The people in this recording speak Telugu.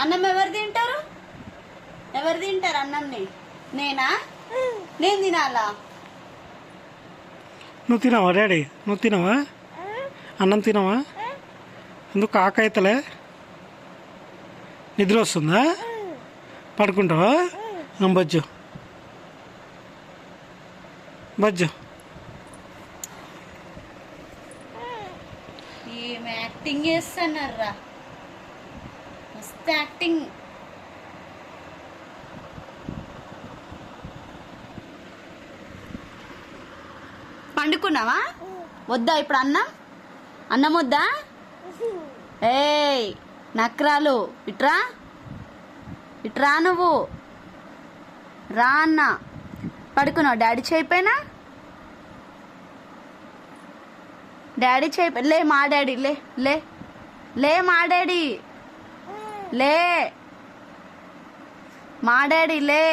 అన్నం ఎవరు తింటారు? ఎవరు తింటారు అన్నంని? నేనా? నేను తినాలా? నువ్వు తినవా డాడీ? నువ్వు తినవా అన్నం? తినవా? ఎందుకు ఆకైతలే? నిద్ర వస్తుందా? పడుకుంటావా? బజ్జు బజ్జు. ఏం యాక్టింగ్ చేస్తున్నారా? మస్తు యాక్టింగ్. పండుకున్నావా? వద్దా ఇప్పుడు అన్నం? అన్నం వద్దా? ఏయ్ నక్రాలు ఇట్రా, ఇట్రా. నువ్వు రా అన్న. పడుకున్నావు డాడీ చేయిపోయినా? డాడీ చేయిపో. లే మా డాడీ, లే లే లే మా డాడీ, లే మా డాడీ, లే.